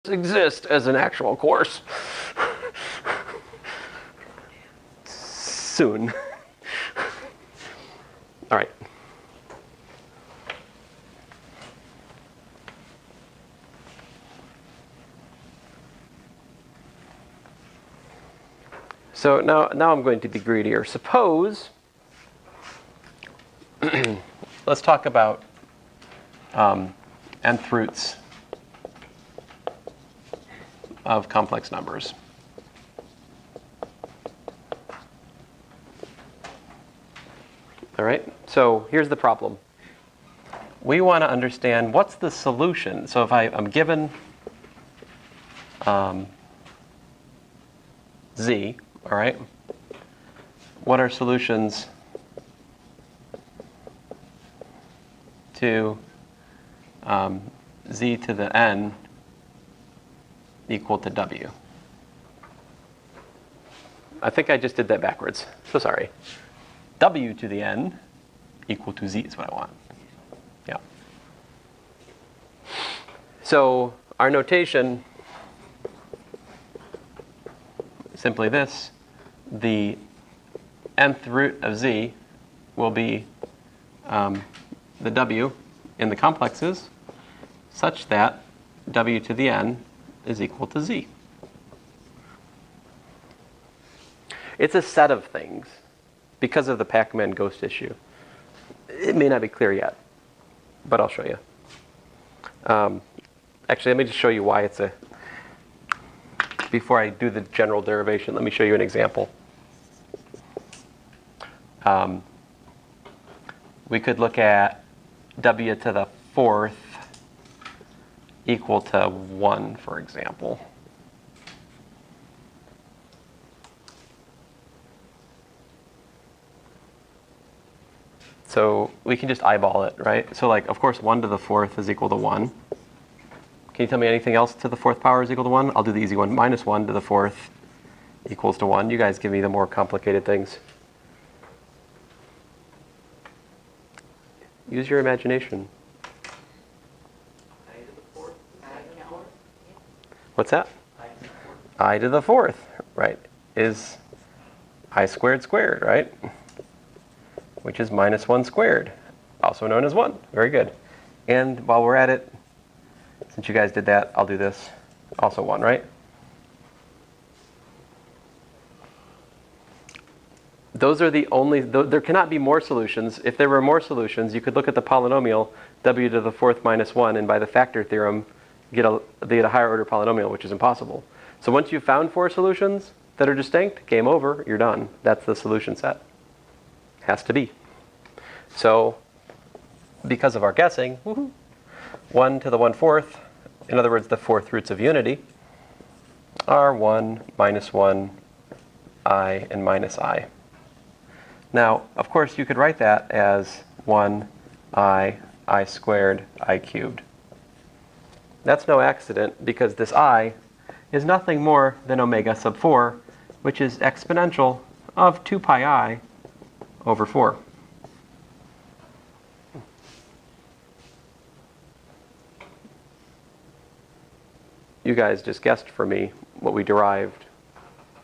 exist as an actual course. Soon. All right. So now I'm going to be greedier. Suppose, let's talk about nth roots of complex numbers. All right, so here's the problem. We want to understand what's the solution. So if I'm given z, all right, what are solutions to z to the n equal to w? I think I just did that backwards, so sorry. W to the n equal to z is what I want. Yeah. So our notation, simply this, the nth root of z will be the w in the complexes such that w to the n is equal to z. It's a set of things because of the Pac-Man ghost issue. It may not be clear yet, but I'll show you. Actually, let me just show you why it's a... Before I do the general derivation, let me show you an example. We could look at w to the fourth equal to 1, for example. So we can just eyeball it, right? So like, of course, 1 to the fourth is equal to 1. Can you tell me anything else to the fourth power is equal to 1? I'll do the easy one. Minus 1 to the fourth equals to 1. You guys give me the more complicated things. Use your imagination. I to the fourth. What's that? I to the fourth, right, is I squared squared, right? Which is minus 1 squared, also known as 1. Very good. And while we're at it, since you guys did that, I'll do this. Also 1, right? Those are the only, there cannot be more solutions. If there were more solutions, you could look at the polynomial w to the fourth minus 1, and by the factor theorem, get a higher order polynomial, which is impossible. So once you've found 4 solutions that are distinct, game over, you're done. That's the solution set. Has to be. So because of our guessing, 1 to the 1/4, in other words, the fourth roots of unity, are 1, minus 1, I, and minus I. Now, of course, you could write that as 1, I squared, I cubed. That's no accident, because this I is nothing more than omega sub 4, which is exponential of 2 pi I over 4. You guys just guessed for me what we derived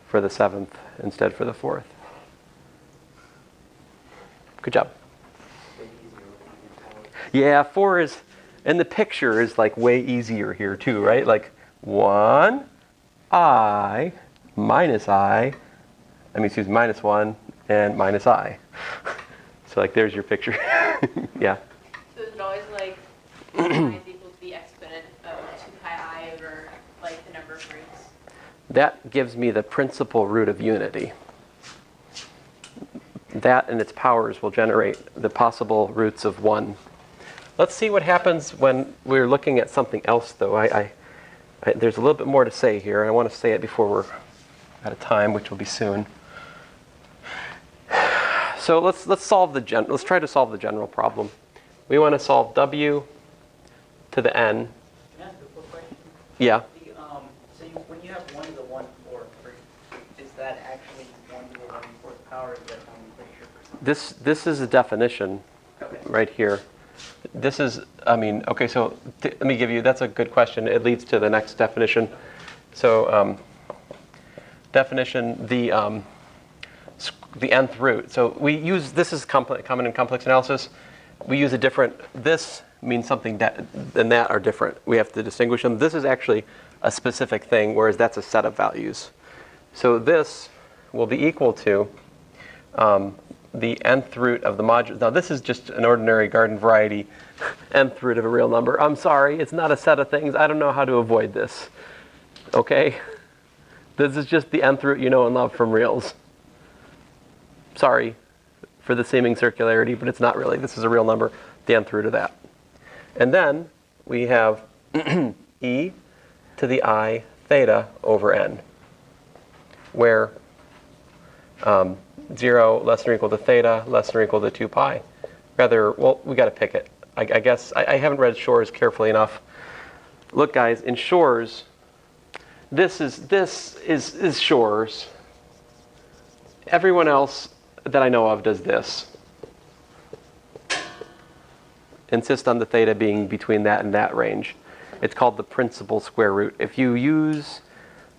for the 7th instead for the 4th. Good job. Yeah, 4 is, and the picture is like way easier here too, right? Like 1, I, minus I, excuse me, minus 1, and minus I. So like there's your picture. Yeah. So is it always like I is equal to the exponent of 2 pi I over like the number of roots? That gives me the principal root of unity. That and its powers will generate the possible roots of 1. Let's see what happens when we're looking at something else, though. There's a little bit more to say here, and I want to say it before we're out of time, which will be soon. So let's try to solve the general problem. We want to solve w to the n. Can I ask a quick question? Yeah. When you have 1 to the 1/4, is that actually 1 to the 1/4 power? Is that only picture for something? This is a definition right here. this is, I mean, okay, so let me give you, that's a good question. It leads to the next definition. So definition, the nth root. So we use, this is common in complex analysis. We use a different, this means something that and that are different. We have to distinguish them. This is actually a specific thing, whereas that's a set of values. So this will be equal to the nth root of the modulus. Now this is just an ordinary garden variety nth root of a real number. I'm sorry, it's not a set of things. I don't know how to avoid this. Okay? This is just the nth root you know and love from reals. Sorry for the seeming circularity, but it's not really. This is a real number, the nth root of that. And then we have e to the I theta over n, where 0 less than or equal to theta less than or equal to 2 pi. Rather, well, we got to pick it. I guess I haven't read Shor's carefully enough. Look, guys, in Shor's, this is Shor's. Everyone else that I know of does this. Insist on the theta being between that and that range. It's called the principal square root. If you use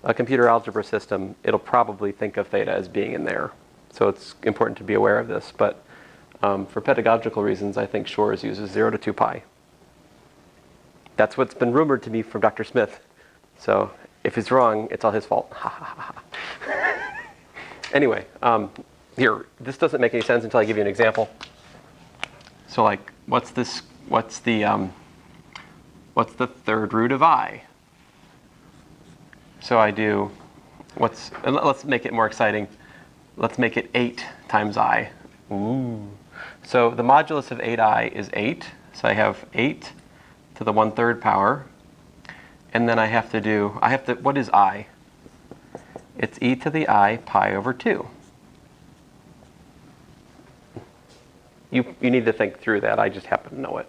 a computer algebra system, it'll probably think of theta as being in there. So it's important to be aware of this. But for pedagogical reasons, I think Shor's uses 0 to 2 pi. That's what's been rumored to me from Dr. Smith. So if he's wrong, it's all his fault. Anyway, here, this doesn't make any sense until I give you an example. So like, what's this? What's the third root of I? So I do, let's make it more exciting. Let's make it 8 times I. Ooh. So the modulus of 8i is 8. So I have 8 to the 1/3 power. And then I have to, what is I? It's e to the I pi over 2. You need to think through that. I just happen to know it.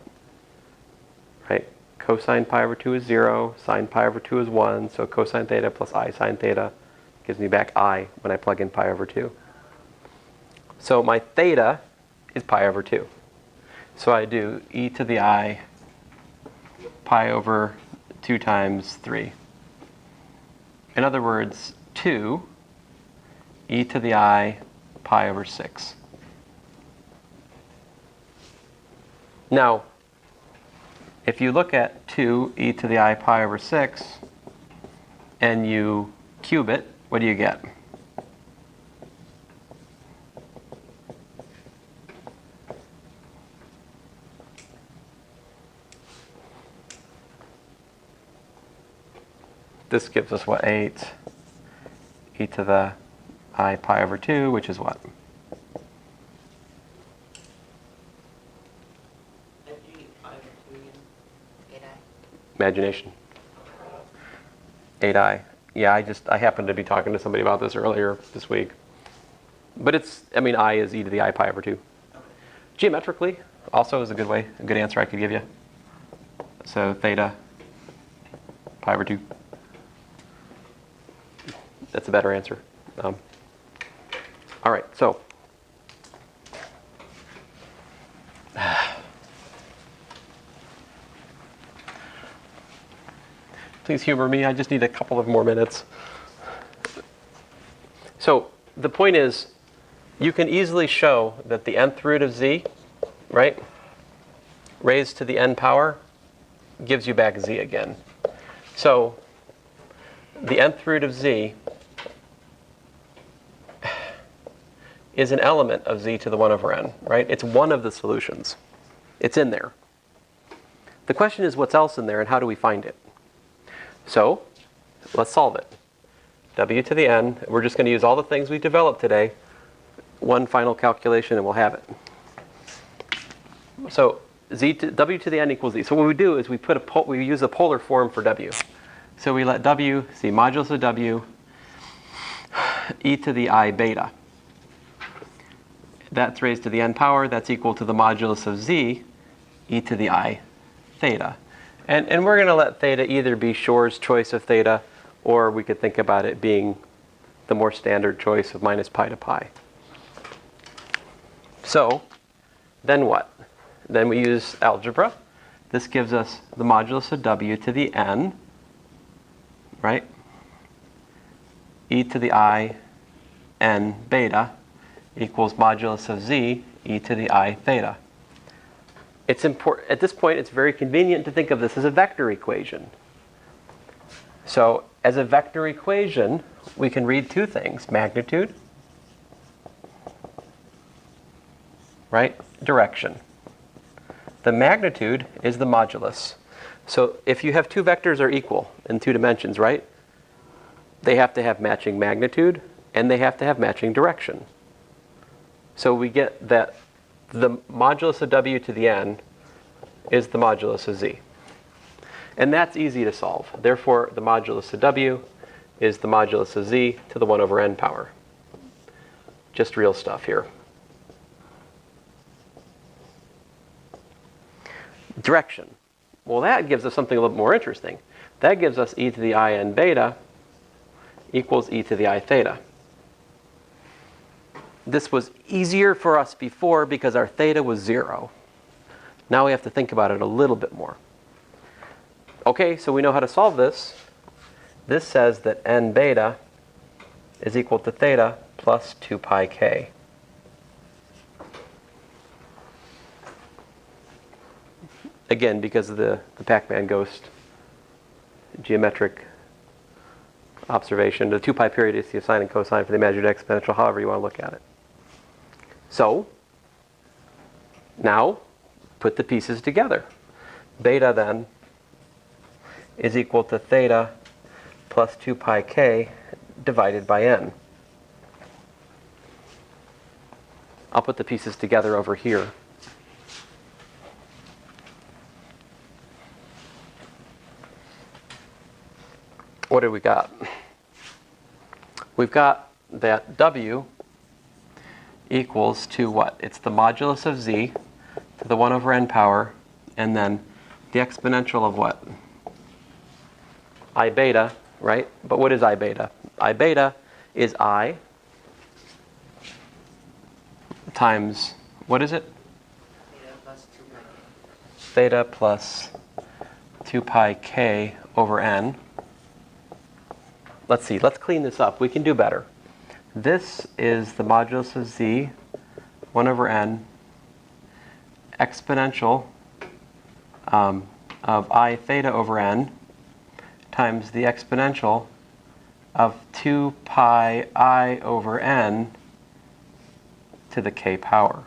Right? Cosine pi over 2 is 0. Sine pi over 2 is 1. So cosine theta plus I sine theta gives me back I when I plug in pi over 2. So my theta is pi over 2. So I do e to the I pi over 2 times 3. In other words, 2 e to the I pi over 6. Now, if you look at 2 e to the I pi over 6 and you cube it, what do you get? This gives us what? 8 e to the I pi over 2, which is what? Imagination. 8i. Yeah, I happened to be talking to somebody about this earlier this week. But I is e to the I pi over 2. Geometrically, also is a good answer I could give you. So theta pi over 2. That's a better answer. All right, so. Please humor me, I just need a couple of more minutes. So the point is, you can easily show that the nth root of z, right, raised to the n power, gives you back z again. So the nth root of z is an element of z to the 1 over n, right? It's one of the solutions. It's in there. The question is what's else in there and how do we find it? So let's solve it. W to the n, we're just going to use all the things we developed today. One final calculation and we'll have it. So w to the n equals z. So what we do is we use a polar form for w. So we let w, see modulus of w, e to the I beta. That's raised to the n power. That's equal to the modulus of z, e to the I theta. And we're going to let theta either be Shor's choice of theta, or we could think about it being the more standard choice of minus pi to pi. So then what? then we use algebra. This gives us the modulus of w to the n, right? E to the I n beta equals modulus of z e to the I theta. It's important, at this point, it's very convenient to think of this as a vector equation. So as a vector equation, we can read two things: magnitude, right? Direction. The magnitude is the modulus. So if you have two vectors are equal in 2 dimensions, right? They have to have matching magnitude and they have to have matching direction. So we get that the modulus of w to the n is the modulus of z. And that's easy to solve. Therefore, the modulus of w is the modulus of z to the 1 over n power. Just real stuff here. Direction. Well, that gives us something a little more interesting. That gives us e to the I n beta equals e to the I theta. This was easier for us before because our theta was 0. Now we have to think about it a little bit more. Okay, so we know how to solve this. This says that n beta is equal to theta plus 2 pi k. Again, because of the Pac-Man ghost geometric observation, the 2 pi periodicity of sine and cosine for the imaginary exponential, however you want to look at it. So, now, put the pieces together. Beta, then, is equal to theta plus 2 pi k divided by n. I'll put the pieces together over here. What do we got? We've got that w equals to what? It's the modulus of z to the 1 over n power, and then the exponential of what? I beta, right? But what is I beta? I beta is I times, what is it? Theta plus 2 pi k over n. Let's see, let's clean this up. We can do better. This is the modulus of z, 1 over n, exponential of I theta over n times the exponential of 2 pi I over n to the k power.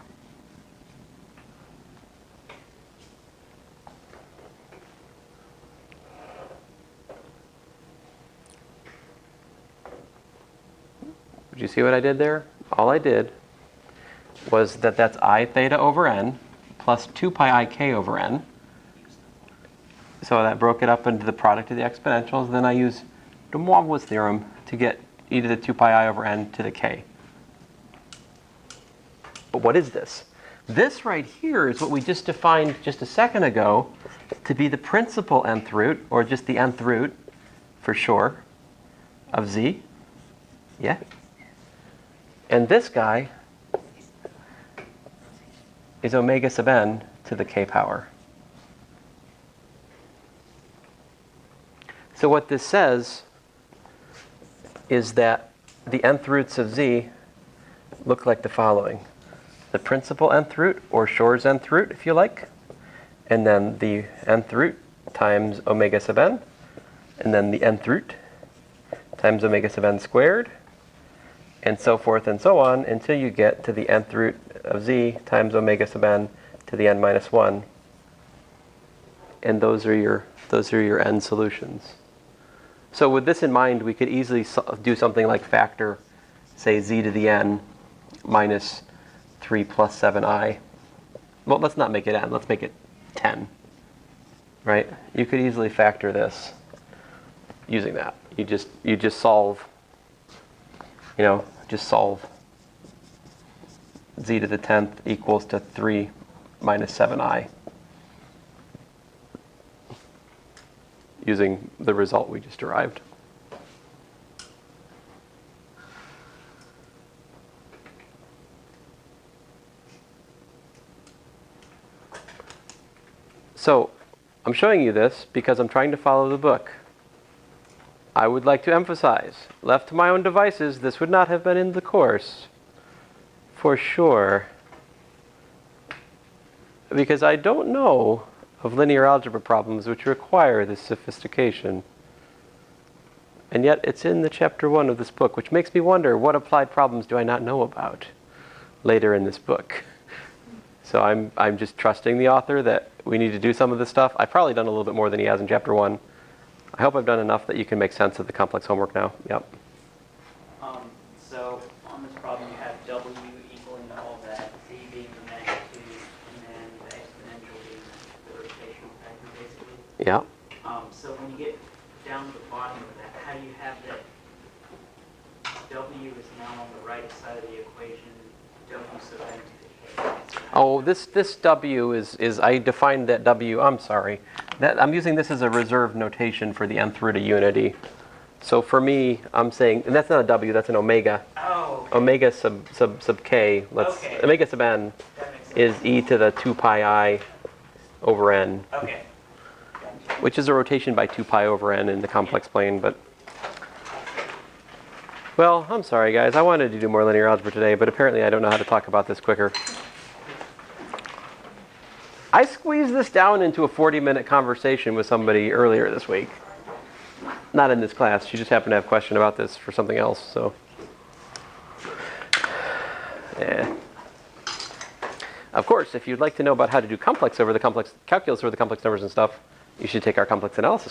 Did you see what I did there? All I did was that's I theta over n plus 2 pi I k over n. So that broke it up into the product of the exponentials. Then I use de Moivre's theorem to get e to the 2 pi I over n to the k. But what is this? This right here is what we just defined just a second ago to be the principal nth root, or just the nth root for sure, of z. Yeah? And this guy is omega sub n to the k power. So what this says is that the nth roots of z look like the following. The principal nth root, or Shor's nth root if you like, and then the nth root times omega sub n, and then the nth root times omega sub n squared, and so forth and so on until you get to the nth root of z times omega sub n to the n minus 1. And those are your n solutions. So with this in mind, we could easily do something like factor, say, z to the n minus 3 plus 7i. Well, let's not make it n, let's make it 10. Right? You could easily factor this using that. You just solve, just solve z to the 10th equals to 3 minus 7i using the result we just derived. So I'm showing you this because I'm trying to follow the book. I would like to emphasize, left to my own devices, this would not have been in the course. For sure. Because I don't know of linear algebra problems which require this sophistication. And yet it's in the chapter 1 of this book, which makes me wonder, what applied problems do I not know about later in this book? So I'm just trusting the author that we need to do some of this stuff. I've probably done a little bit more than he has in chapter 1. I hope I've done enough that you can make sense of the complex homework now. Yep. So on this problem, you have W equaling all that, Z being the magnitude, and then the exponential being the rotational factor, basically. Yeah. So when you get down to the bottom of that, how do you have that W is now on the right side of the equation, W sub n to the k? Oh, this W is I defined that W, I'm sorry. I'm using this as a reserved notation for the nth root of unity. So for me, I'm saying, and that's not a W, that's an omega. Oh. Okay. Omega sub k, Okay. omega sub n That makes sense. is e to the 2 pi I over n, Okay. Gotcha. which is a rotation by 2 pi over n in the complex plane, but... Well, I'm sorry guys, I wanted to do more linear algebra today, but apparently I don't know how to talk about this quicker. I squeezed this down into a 40-minute conversation with somebody earlier this week. Not in this class, she just happened to have a question about this for something else, so... Yeah. Of course, if you'd like to know about how to do calculus over the complex numbers and stuff, you should take our complex analysis